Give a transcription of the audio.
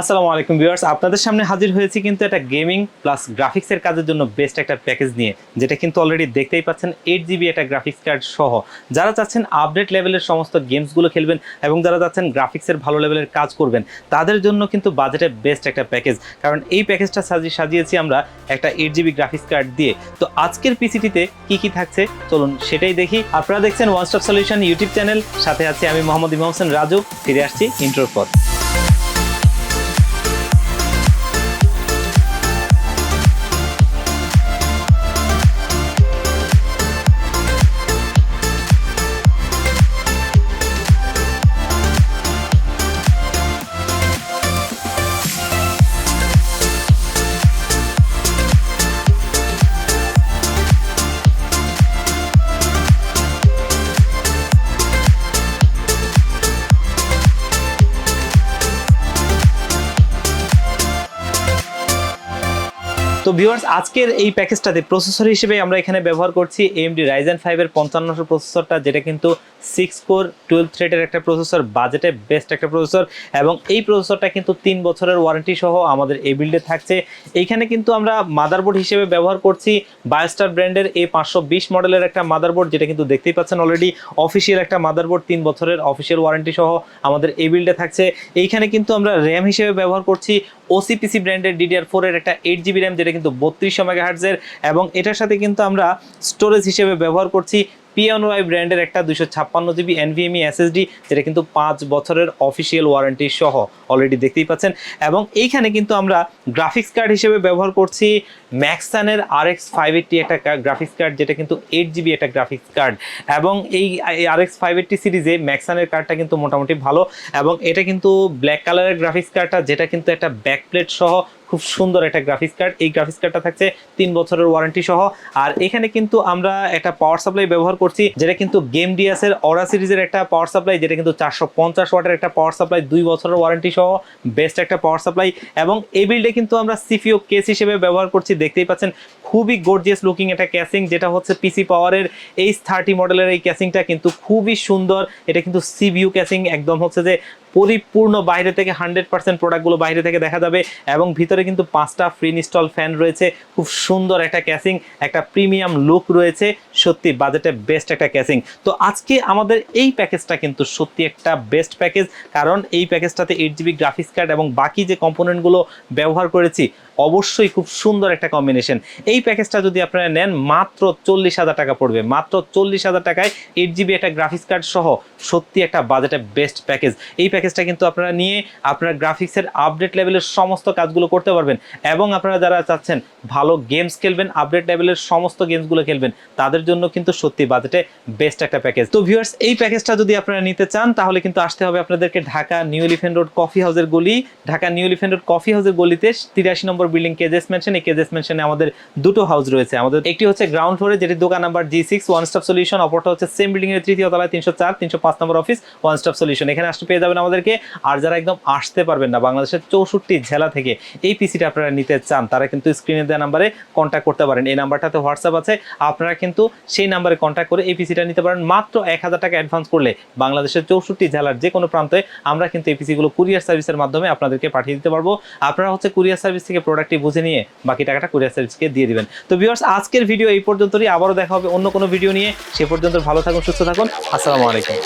আসসালামু আলাইকুম ভিউয়ার্স, আপনাদের সামনে হাজির হয়েছি কিন্তু একটা গেমিং প্লাস গ্রাফিক্সের কাজের জন্য বেস্ট একটা প্যাকেজ নিয়ে, যেটা কিন্তু অলরেডি দেখতেই পাচ্ছেন 8GB একটা গ্রাফিক্স কার্ড সহ। যারা চাচ্ছেন আপডেট লেভেলের সমস্ত গেমসগুলো খেলবেন এবং যারা চাচ্ছেন গ্রাফিক্সের ভালো লেভেলের কাজ করবেন, তাদের জন্য কিন্তু বাজেটে বেস্ট একটা প্যাকেজ। কারণ এই প্যাকেজটা সাজিয়েছি আমরা একটা 8GB গ্রাফিক্স কার্ড দিয়ে। তো আজকের পিসিটিতে কি থাকছে চলুন সেটাই দেখি। আপনারা দেখছেন one stop solution YouTube channel, সাথে আছি আমি মোহাম্মদ ইমাম হোসেন রাজু। ফিরে আসছি ইন্ট্রোর পর। তো ভিউয়ার্স, আজকের এই প্যাকেজটাতে প্রসেসর হিসেবে আমরা এখানে ব্যবহার করছি AMD Ryzen 5 এর 5500 প্রসেসরটা, যেটা কিন্তু 6 কোর 12 থ্রেডের একটা প্রসেসর, বাজেটে বেস্ট একটা প্রসেসর। এবং এই প্রসেসরটা কিন্তু 3 বছরের ওয়ারেন্টি সহ আমাদের এই বিল্ডে থাকছে। এইখানে কিন্তু আমরা মাদারবোর্ড হিসেবে ব্যবহার করছি বায়োস্টার ব্র্যান্ডের A520 মডেলের একটা মাদারবোর্ড, যেটা কিন্তু দেখতেই পাচ্ছেন অলরেডি অফিসিয়াল একটা মাদারবোর্ড, 3 বছরের অফিসিয়াল ওয়ারেন্টি সহ আমাদের এই বিল্ডে থাকছে। এইখানে কিন্তু আমরা র্যাম হিসেবে ব্যবহার করছি OCPC ব্র্যান্ডের DDR4 এর একটা 8GB র্যাম, যেটা কিন্তু 3200 মেগাহার্টজের। এবং এটার সাথে কিন্তু আমরা স্টোরেজ হিসেবে ব্যবহার করছি PNY ব্র্যান্ডের একটা 256GB NVMe SSD, যেটা কিন্তু 5 বছরের অফিসিয়াল ওয়ারেন্টি সহ অলরেডি দেখতেই পাচ্ছেন। এবং এইখানে কিন্তু আমরা গ্রাফিক্স কার্ড হিসেবে ব্যবহার করছি ম্যাক্সানের RX 580 একটা গ্রাফিক্স কার্ড, যেটা কিন্তু 8GB একটা গ্রাফিক্স কার্ড। এবং এই RX 580 সিরিজে ম্যাক্সানের কার্ডটা কিন্তু মোটামুটি ভালো। এবং এটা কিন্তু ব্ল্যাক কালারের গ্রাফিক্স কার্ডটা, যেটা কিন্তু একটা ব্যাকপ্লেট সহ খুব সুন্দর একটা গ্রাফিক্স কার্ড। এই গ্রাফিক্স কার্ডটা থাকছে 3 বছরের ওয়ারেন্টি সহ। আর এখানে কিন্তু আমরা একটা পাওয়ার সাপ্লাই ব্যবহার করছি, যেটা কিন্তু গেম ডিএস এর অরা সিরিজের একটা পাওয়ার সাপ্লাই, যেটা কিন্তু 450 ওয়াটের একটা পাওয়ার সাপ্লাই, 2 বছরের ওয়ারেন্টি সহ বেস্ট একটা পাওয়ার সাপ্লাই। এবং এই বিল্ডে কিন্তু আমরা সিপিইউ কেস হিসেবে ব্যবহার করছি, দেখতেই পাচ্ছেন খুবই গর্জিয়াস লুকিং একটা ক্যাসিং, যেটা হচ্ছে পিসি পাওয়ারের H30 মডেলের এই ক্যাসিংটা কিন্তু খুবই সুন্দর। এটা কিন্তু সিপিইউ ক্যাসিং, একদম হচ্ছে যে পরিপূর্ণ বাইরে থেকে 100% প্রোডাক্টগুলো বাইরে থেকে দেখা যাবে। এবং ভিতরে কিন্তু 5টা ফ্রি ইনস্টল ফ্যান রয়েছে, খুব সুন্দর একটা ক্যাসিং, একটা প্রিমিয়াম লুক রয়েছে, সত্যি বাজেটে বেস্ট একটা ক্যাসিং। তো আজকে আমাদের এই প্যাকেজটা কিন্তু সত্যি একটা বেস্ট প্যাকেজ, কারণ এই প্যাকেজটাতে 8GB গ্রাফিক্স কার্ড এবং বাকি যে কম্পোনেন্টগুলো ব্যবহার করেছি অবশ্যই খুব সুন্দর একটা কম্বিনেশন। এই প্যাকেজটা যদি আপনারা নেন মাত্র 40,000 টাকা পড়বে, মাত্র 40,000 টাকায় 8GB একটা গ্রাফিক্স কার্ড সহ সত্যি একটা বাজেটে বেস্ট প্যাকেজ। এই প্যাকেজটা কিন্তু আপনারা নিয়ে আপনারা গ্রাফিক্সের আপডেট লেভেলের সমস্ত কাজগুলো করতে পারবেন। এবং আপনারা যারা চাচ্ছেন ভালো গেমস খেলবেন, আপডেট লেভেলের সমস্ত গেমসগুলো খেলবেন, তাদের জন্য কিন্তু সত্যি বাজেটে বেস্ট একটা প্যাকেজ। তো ভিউয়ার্স, এই প্যাকেজটা যদি আপনারা নিতে চান তাহলে কিন্তু আসতে হবে আপনাদেরকে Dhaka new elephant road coffee হাউসের গলি। Dhaka new elephant road coffee হাউসের গলিতে 83 নম্বর বিল্ডিং কেজেস মেনশন। এই কেজেস মেনশনে আমাদের দুটো হাউস রয়েছে। আমাদের একটি হচ্ছে গ্রাউন্ড ফ্লোরে, যেটি দোকান number G6 one stop solution, অপরটা হচ্ছে সেম বিল্ডিং এর 3য় তলায় 304 305 number office one stop solution. এখানে আসতে পেয়ে যাবেন আমাদেরকে। আর যারা একদম আসতে পারবেন না, বাংলাদেশের 64 জেলা থেকে এই পিসিটা আপনারা নিতে চান, তারা কিন্তু স্ক্রিনে দেওয়া নাম্বারে কন্ট্যাক্ট করতে পারেন। এই নাম্বারটাতে হোয়াটসঅ্যাপ আছে, আপনারা কিন্তু সেই নাম্বারে কন্ট্যাক্ট করে এই পিসিটা নিতে পারেন। মাত্র 1000 টাকা অ্যাডভান্স করলে বাংলাদেশের 64 জেলার যে কোনো প্রান্তে আমরা কিন্তু এই পিসিগুলো কুরিয়ার সার্ভিসের মাধ্যমে আপনাদেরকে পাঠিয়ে দিতে পারবো। আপনারা হচ্ছে কুরিয়ার সার্ভিস থেকে প্রোডাক্টটি বুঝে নিয়ে বাকি টাকাটা কুরিয়ার সার্ভিসকে দিয়ে দিবেন। তো ভিউয়ার্স, আজকের ভিডিও এই পর্যন্তই। আবারও দেখা হবে অন্য কোনো ভিডিও নিয়ে। সে পর্যন্ত ভালো থাকুন, সুস্থ থাকুন। আসসালামু আলাইকুম।